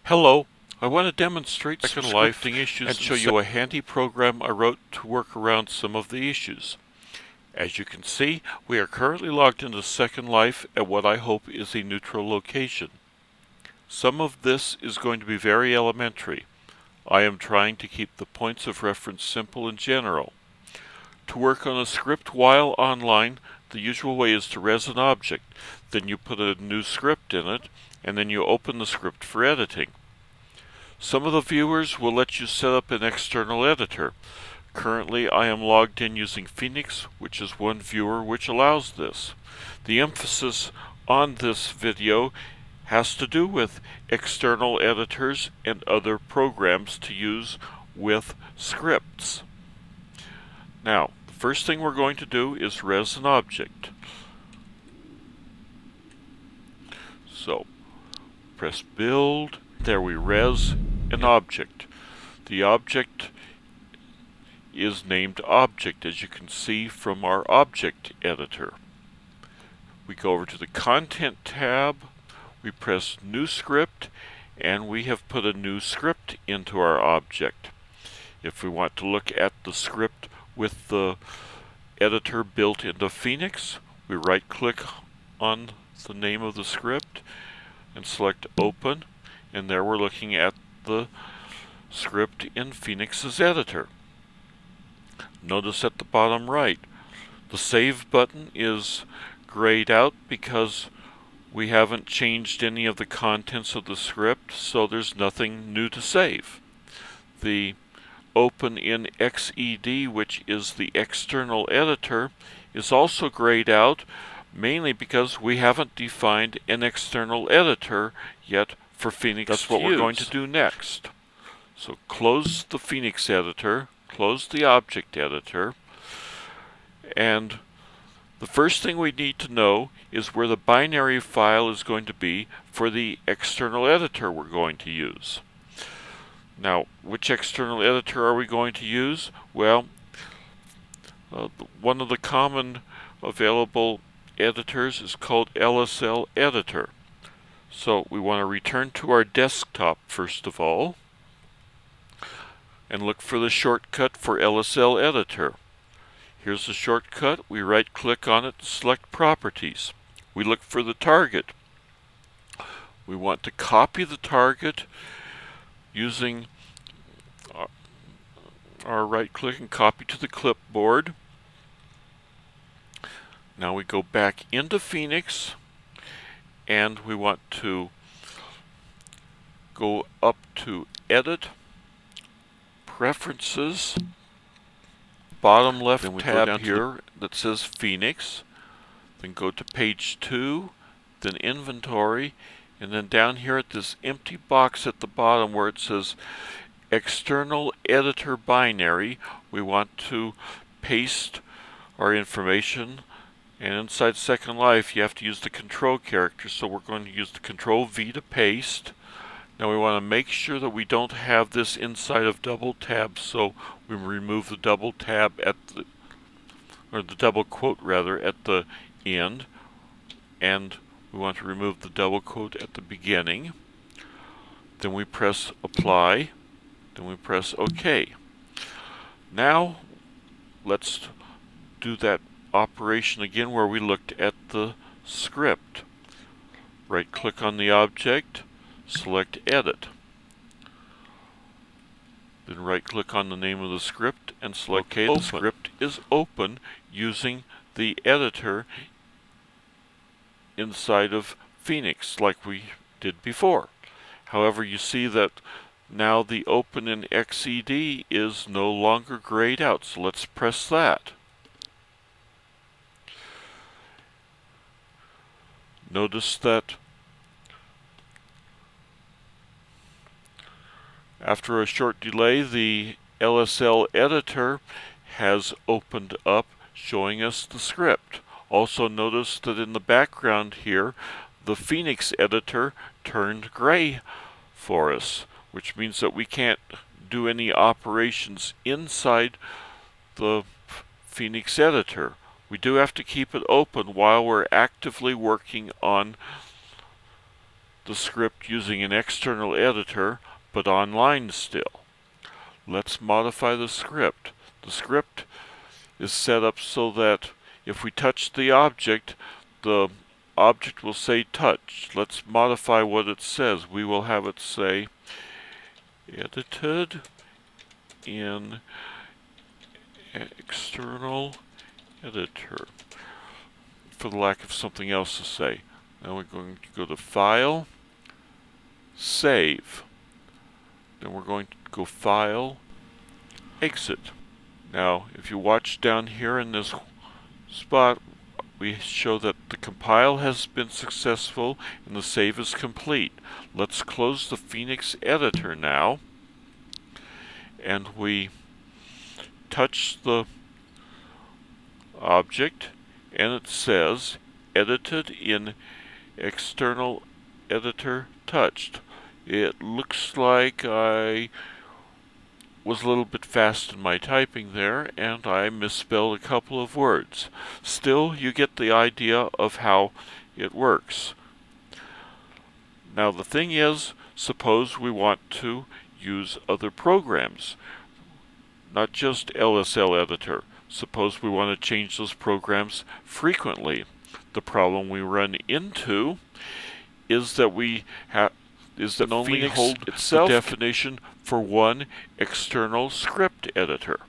Hello, I want to demonstrate Second Life issues and show you a handy program I wrote to work around some of the issues. As you can see, we are currently logged into Second Life at what I hope is a neutral location. Some of this is going to be very elementary. I am trying to keep the points of reference simple and general. To work on a script while online, the usual way is to res an object, then you put a new script in it, and then you open the script for editing. Some of the viewers will let you set up an external editor. Currently, I am logged in using Phoenix, which is one viewer which allows this. The emphasis on this video has to do with external editors and other programs to use with scripts. Now, the first thing we're going to do is res an object. So, press build. There we res an object. The object is named object, as you can see from our object editor. We go over to the content tab, we press new script, and we have put a new script into our object. If we want to look at the script with the editor built into Phoenix, we right click on the name of the script and select open, and there we're looking at the script in Phoenix's editor. Notice at the bottom right, the save button is grayed out because we haven't changed any of the contents of the script, so there's nothing new to save. The open in XED, which is the external editor, is also grayed out, mainly because we haven't defined an external editor yet for Phoenix. That's what we're going to do next. So close the Phoenix editor, close the object editor, and the first thing we need to know is where the binary file is going to be for the external editor we're going to use. Now, which external editor are we going to use? Well, one of the common available editors is called LSL Editor. So we want to return to our desktop first of all and look for the shortcut for LSL Editor. Here's the shortcut. We right click on it to select Properties. We look for the target. We want to copy the target using our right click and copy to the clipboard. Now we go back into Phoenix and we want to go up to Edit, Preferences, bottom left tab here that says Phoenix, then go to page 2, then Inventory, and then down here at this empty box at the bottom where it says External Editor Binary, we want to paste our information, and inside Second Life you have to use the control character, so we're going to use the Control V to paste. Now we want to make sure that we don't have this inside of double tab, so we remove the double tab at the, or the double quote rather, at the end, and we want to remove the double quote at the beginning. Then we press apply, then we press OK. Now let's do that operation again where we looked at the script. Right click on the object, select Edit. Then right click on the name of the script and select OK. The script is open using the editor inside of Phoenix like we did before. However, you see that now the open in XED is no longer grayed out, so let's press that. Notice that after a short delay, the LSL editor has opened up, showing us the script. Also notice that in the background here, the Phoenix editor turned gray for us, which means that we can't do any operations inside the Phoenix editor. We do have to keep it open while we're actively working on the script using an external editor, but online still. Let's modify the script. The script is set up so that if we touch the object will say touch. Let's modify what it says. We will have it say edited in external editor, for the lack of something else to say. Now we're going to go to File, Save. Then we're going to go File, Exit. Now, if you watch down here in this spot, we show that the compile has been successful and the save is complete. Let's close the Phoenix editor now, and we touch the object and it says edited in external editor touched. It looks like I was a little bit fast in my typing there, and I misspelled a couple of words. Still, you get the idea of how it works. Now the thing is, suppose we want to use other programs, not just LSL Editor. Suppose we want to change those programs frequently. The problem we run into is that only hold itself the definition for one external script editor.